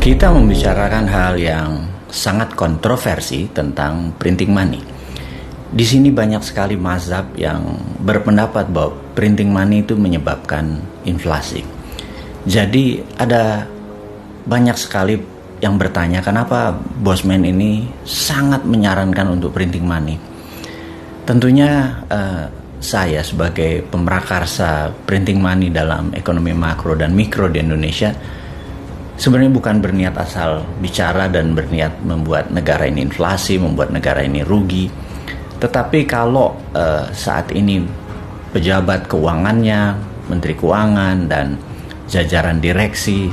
Kita membicarakan hal yang sangat kontroversi tentang printing money. Di sini banyak sekali mazhab yang berpendapat bahwa printing money itu menyebabkan inflasi. Jadi ada banyak sekali yang bertanya kenapa Bosman ini sangat menyarankan untuk printing money. Tentunya saya sebagai pemrakarsa printing money dalam ekonomi makro dan mikro di Indonesia sebenarnya bukan berniat asal bicara dan berniat membuat negara ini inflasi, membuat negara ini rugi. Tetapi kalau saat ini pejabat keuangannya, menteri keuangan dan jajaran direksi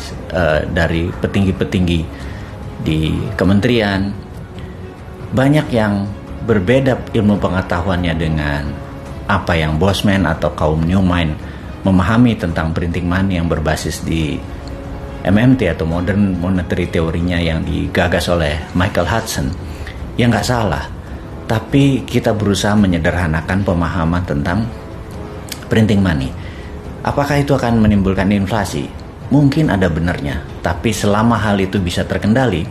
dari petinggi-petinggi di kementerian banyak yang berbeda ilmu pengetahuannya dengan apa yang Bosman atau kaum Newmind memahami tentang printing money yang berbasis di MMT atau Modern Monetary Theory-nya yang digagas oleh Michael Hudson. Ya nggak salah, tapi kita berusaha menyederhanakan pemahaman tentang printing money. Apakah itu akan menimbulkan inflasi? Mungkin ada benarnya, tapi selama hal itu bisa terkendali,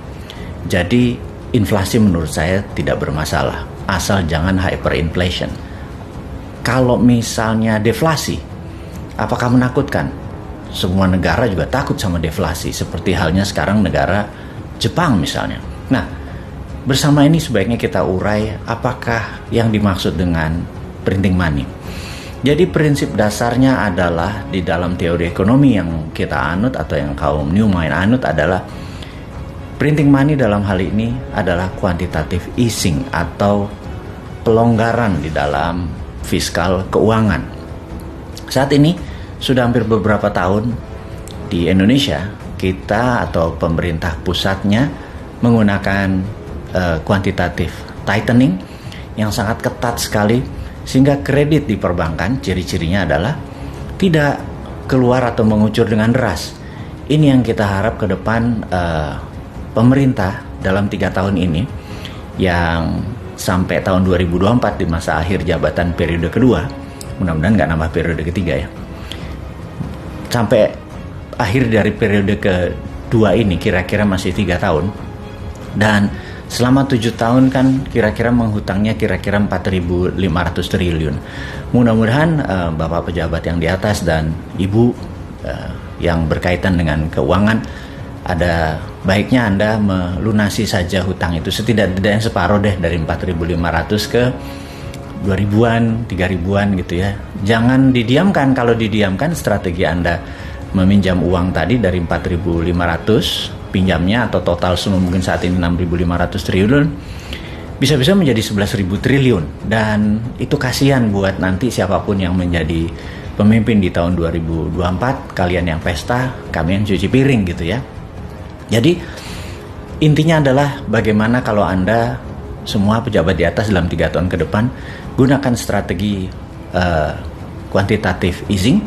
jadi inflasi menurut saya tidak bermasalah, asal jangan hyperinflation. Kalau misalnya deflasi, apakah menakutkan? Semua negara juga takut sama deflasi, seperti halnya sekarang negara Jepang misalnya. Nah, bersama ini sebaiknya kita urai apakah yang dimaksud dengan printing money. Jadi prinsip dasarnya adalah di dalam teori ekonomi yang kita anut atau yang kaum Newmind anut adalah printing money dalam hal ini adalah quantitative easing atau pelonggaran di dalam fiskal keuangan. Saat ini sudah hampir beberapa tahun di Indonesia kita atau pemerintah pusatnya menggunakan quantitative tightening yang sangat ketat sekali, sehingga kredit di perbankan ciri-cirinya adalah tidak keluar atau mengucur dengan deras. Ini yang kita harap ke depan pemerintah dalam 3 tahun ini yang sampai tahun 2024 di masa akhir jabatan periode kedua, mudah-mudahan nggak nambah periode ketiga ya, sampai akhir dari periode kedua ini kira-kira masih 3 tahun, dan selama 7 tahun kan kira-kira menghutangnya kira-kira 4.500 triliun. Mudah-mudahan Bapak pejabat yang di atas dan Ibu yang berkaitan dengan keuangan, ada baiknya Anda melunasi saja hutang itu setidak-tidaknya separuh deh, dari 4.500 ke 2.000-an, 3.000-an gitu ya. Jangan didiamkan. Kalau didiamkan, strategi Anda meminjam uang tadi dari 4.500 pinjamnya atau total semua mungkin saat ini 6.500 triliun bisa-bisa menjadi 11.000 triliun, dan itu kasihan buat nanti siapapun yang menjadi pemimpin di tahun 2024, kalian yang pesta, kami yang cuci piring gitu ya. Jadi intinya adalah bagaimana kalau Anda semua pejabat di atas dalam 3 tahun ke depan gunakan strategi quantitative easing,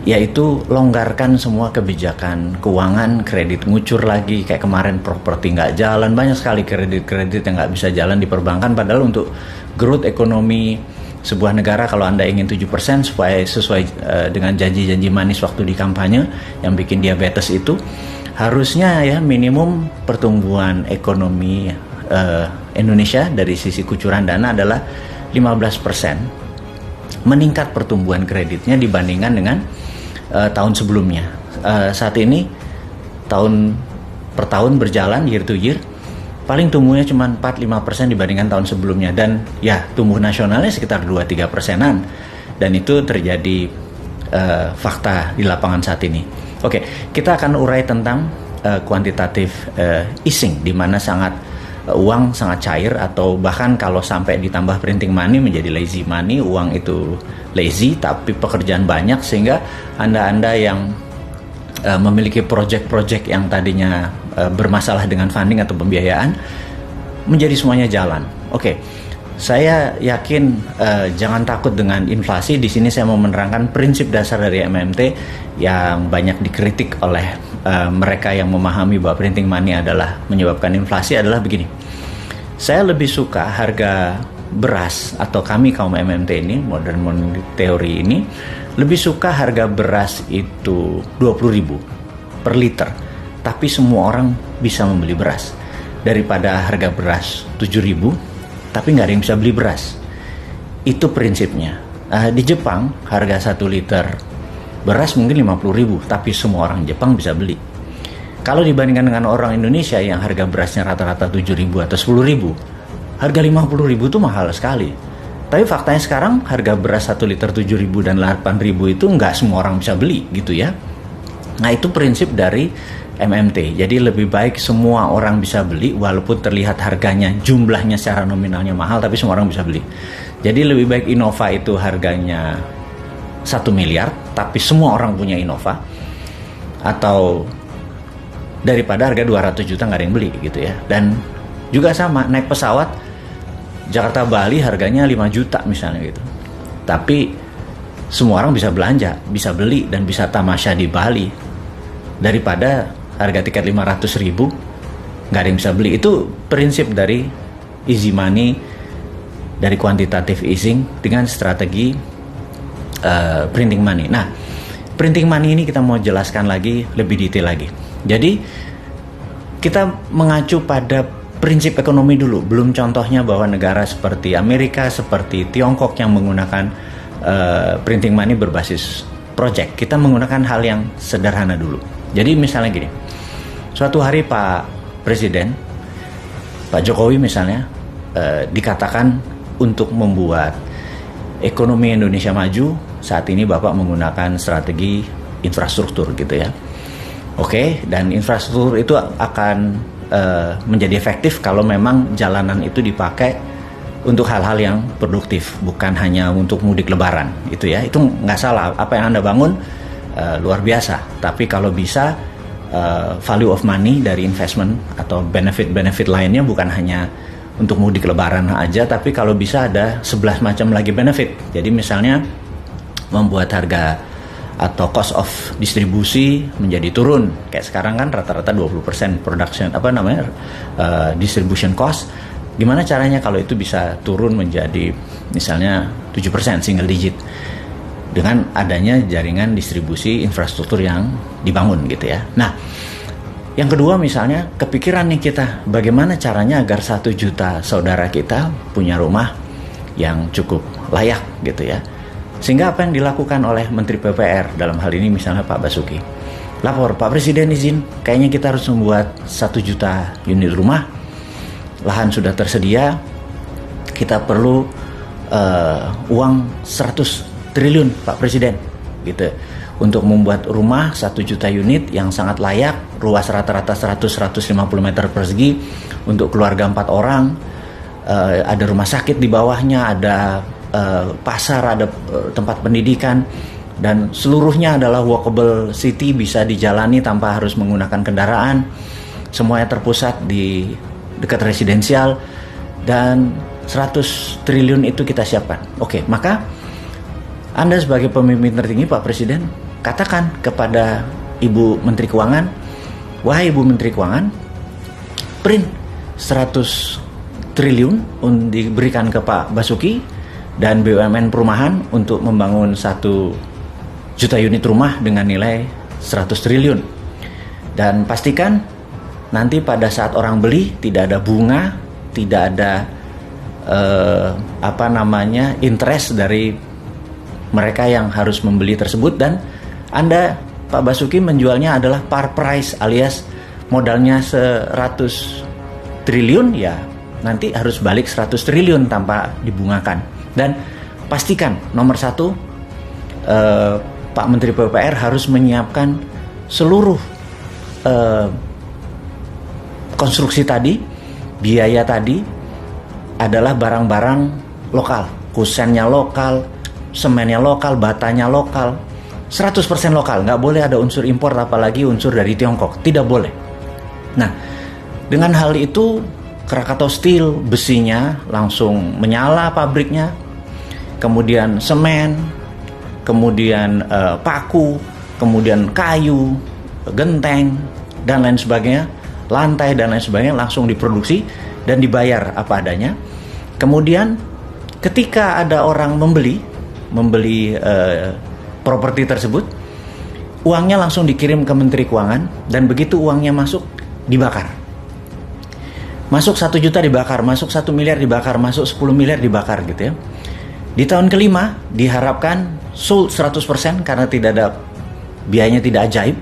yaitu longgarkan semua kebijakan keuangan, kredit ngucur lagi, kayak kemarin properti nggak jalan, banyak sekali kredit-kredit yang nggak bisa jalan di perbankan, padahal untuk growth ekonomi sebuah negara kalau Anda ingin 7% supaya sesuai dengan janji-janji manis waktu di kampanye yang bikin diabetes itu, harusnya ya minimum pertumbuhan ekonomi Indonesia dari sisi kucuran dana adalah 15%, meningkat pertumbuhan kreditnya dibandingkan dengan tahun sebelumnya. Saat ini tahun per tahun berjalan year to year, paling tumbuhnya cuma 4-5% dibandingkan tahun sebelumnya, dan ya tumbuh nasionalnya sekitar 2-3%-an, dan itu terjadi fakta di lapangan saat ini. Oke, kita akan urai tentang quantitative easing, di mana uang sangat cair, atau bahkan kalau sampai ditambah printing money menjadi lazy money. Uang itu lazy tapi pekerjaan banyak, sehingga Anda yang memiliki project-project yang tadinya bermasalah dengan funding atau pembiayaan menjadi semuanya jalan. Oke, saya yakin jangan takut dengan inflasi. Di sini saya mau menerangkan prinsip dasar dari MMT yang banyak dikritik oleh mereka yang memahami bahwa printing money adalah menyebabkan inflasi adalah begini. Saya lebih suka harga beras, atau kami kaum MMT ini, Modern Monetary Theory ini, lebih suka harga beras itu 20.000 per liter. tapi semua orang bisa membeli beras. Daripada harga beras 7.000, tapi nggak ada yang bisa beli beras. Itu prinsipnya. Di Jepang, harga 1 liter beras mungkin 50.000, tapi semua orang Jepang bisa beli. Kalau dibandingkan dengan orang Indonesia yang harga berasnya rata-rata 7.000 atau 10.000, harga 50.000 itu mahal sekali. Tapi faktanya sekarang harga beras 1 liter 7.000 dan 8.000 itu nggak semua orang bisa beli gitu ya. Nah, itu prinsip dari MMT. Jadi lebih baik semua orang bisa beli walaupun terlihat harganya, jumlahnya secara nominalnya mahal, tapi semua orang bisa beli. Jadi lebih baik Innova itu harganya 1 miliar tapi semua orang punya Innova, atau daripada harga 200 juta nggak ada yang beli gitu ya. Dan juga sama, naik pesawat Jakarta Bali harganya 5 juta misalnya gitu, tapi semua orang bisa belanja, bisa beli dan bisa tamasya di Bali, daripada harga tiket 500.000 nggak ada yang bisa beli. Itu prinsip dari easy money, dari quantitative easing dengan strategi printing money. Nah, printing money ini kita mau jelaskan lagi lebih detail lagi. Jadi kita mengacu pada prinsip ekonomi dulu, belum contohnya bahwa negara seperti Amerika, seperti Tiongkok yang menggunakan printing money berbasis project. Kita menggunakan hal yang sederhana dulu. Jadi misalnya gini, suatu hari Pak Presiden, Pak Jokowi misalnya, dikatakan untuk membuat ekonomi Indonesia maju, saat ini Bapak menggunakan strategi infrastruktur gitu ya. Oke, dan infrastruktur itu akan menjadi efektif kalau memang jalanan itu dipakai untuk hal-hal yang produktif, bukan hanya untuk mudik lebaran itu ya. Itu nggak salah, apa yang Anda bangun luar biasa, tapi kalau bisa value of money dari investment atau benefit lainnya bukan hanya untuk mudik lebaran aja, tapi kalau bisa ada 11 macam lagi benefit. Jadi misalnya membuat harga atau cost of distribusi menjadi turun. Kayak sekarang kan rata-rata 20% production distribution cost. Gimana caranya kalau itu bisa turun menjadi misalnya 7%, single digit, dengan adanya jaringan distribusi infrastruktur yang dibangun gitu ya. Nah, yang kedua misalnya kepikiran nih kita, bagaimana caranya agar 1 juta saudara kita punya rumah yang cukup layak gitu ya. Sehingga apa yang dilakukan oleh Menteri PPR dalam hal ini misalnya Pak Basuki, lapor, Pak Presiden izin, kayaknya kita harus membuat 1 juta unit rumah, lahan sudah tersedia, kita perlu uang 100 triliun Pak Presiden gitu, untuk membuat rumah 1 juta unit yang sangat layak, luas rata-rata 100-150 meter persegi untuk keluarga 4 orang, ada rumah sakit di bawahnya, ada pasar, ada tempat pendidikan, dan seluruhnya adalah walkable city, bisa dijalani tanpa harus menggunakan kendaraan, semuanya terpusat di dekat residensial, dan 100 triliun itu kita siapkan. Oke, maka Anda sebagai pemimpin tertinggi Pak Presiden, katakan kepada Ibu Menteri Keuangan, wahai Ibu Menteri Keuangan, print 100 triliun diberikan ke Pak Basuki dan BUMN perumahan untuk membangun 1 juta unit rumah dengan nilai 100 triliun. Dan pastikan nanti pada saat orang beli tidak ada bunga, tidak ada interest dari mereka yang harus membeli tersebut, dan Anda Pak Basuki menjualnya adalah par price, alias modalnya 100 triliun ya nanti harus balik 100 triliun tanpa dibungakan. Dan pastikan nomor 1, Pak Menteri PUPR harus menyiapkan seluruh konstruksi tadi, biaya tadi adalah barang-barang lokal, kusennya lokal, semennya lokal, batanya lokal, 100% lokal, nggak boleh ada unsur impor apalagi unsur dari Tiongkok, tidak boleh. Nah, dengan hal itu Krakatau Steel, besinya langsung menyala pabriknya, kemudian semen, kemudian paku, kemudian kayu, genteng, dan lain sebagainya, lantai dan lain sebagainya langsung diproduksi dan dibayar apa adanya. Kemudian ketika ada orang membeli properti tersebut, uangnya langsung dikirim ke Menteri Keuangan, dan begitu uangnya masuk, dibakar. Masuk 1 juta dibakar, masuk 1 miliar dibakar, masuk 10 miliar dibakar gitu ya. Di tahun kelima diharapkan sold 100% karena tidak ada biayanya, tidak ajaib.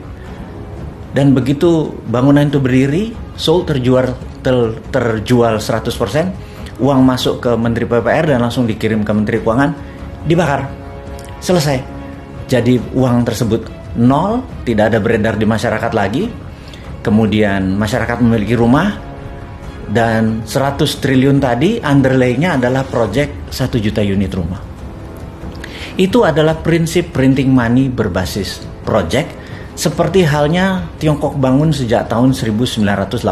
Dan begitu bangunan itu berdiri, sold, terjual 100%, uang masuk ke Menteri PPR dan langsung dikirim ke Menteri Keuangan, dibakar. Selesai. Jadi uang tersebut nol, tidak ada beredar di masyarakat lagi. Kemudian masyarakat memiliki rumah, dan 100 triliun tadi underlay-nya adalah project 1 juta unit rumah. Itu adalah prinsip printing money berbasis project, seperti halnya Tiongkok bangun sejak tahun 1989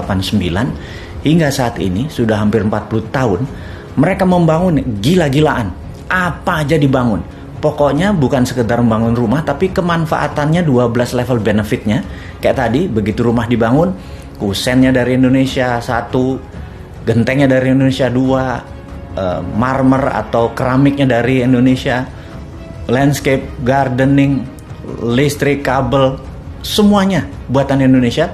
hingga saat ini, sudah hampir 40 tahun. Mereka membangun gila-gilaan, apa aja dibangun. Pokoknya bukan sekedar membangun rumah, tapi kemanfaatannya 12 level benefitnya. Kayak tadi, begitu rumah dibangun, kusennya dari Indonesia 1, gentengnya dari Indonesia 2, marmer atau keramiknya dari Indonesia, landscape, gardening, listrik, kabel, semuanya buatan Indonesia.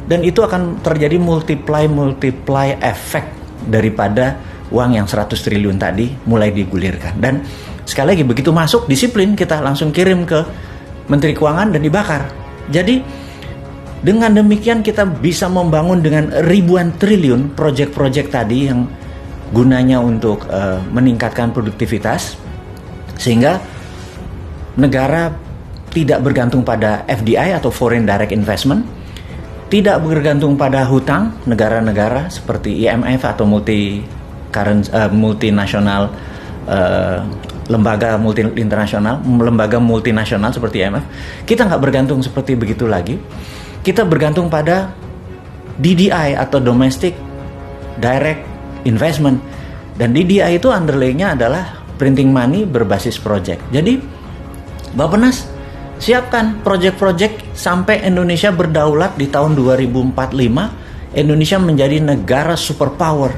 Dan itu akan terjadi multiply efek daripada uang yang 100 triliun tadi mulai digulirkan. Dan sekali lagi, begitu masuk, disiplin, kita langsung kirim ke Menteri Keuangan dan dibakar. Jadi dengan demikian kita bisa membangun dengan ribuan triliun proyek-proyek tadi yang gunanya untuk meningkatkan produktivitas, sehingga negara tidak bergantung pada FDI atau Foreign Direct Investment, tidak bergantung pada hutang negara-negara seperti IMF atau multinasional, lembaga multinasional seperti IMF. Kita nggak bergantung seperti begitu lagi. Kita bergantung pada DDI atau Domestic Direct Investment. Dan DDI itu underlay-nya adalah printing money berbasis project. Jadi Bappenas siapkan project-project sampai Indonesia berdaulat di tahun 2045. Indonesia menjadi negara superpower.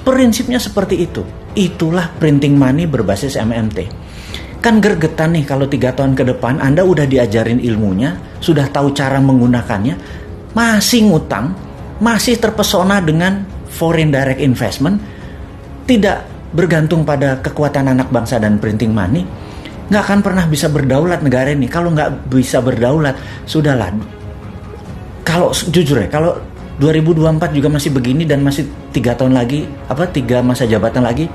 Prinsipnya seperti itu. Itulah printing money berbasis MMT. Kan gergetan nih kalau 3 tahun ke depan Anda udah diajarin ilmunya, sudah tahu cara menggunakannya, masih ngutang, masih terpesona dengan foreign direct investment, tidak bergantung pada kekuatan anak bangsa dan printing money, nggak akan pernah bisa berdaulat negara ini. Kalau nggak bisa berdaulat, sudahlah. Kalau jujur ya, kalau 2024 juga masih begini dan masih 3 tahun lagi, 3 masa jabatan lagi,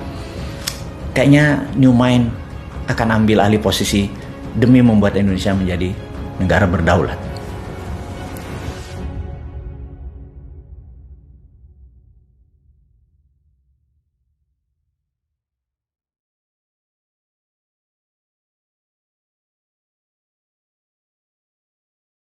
kayaknya New Mind akan ambil alih posisi demi membuat Indonesia menjadi negara berdaulat.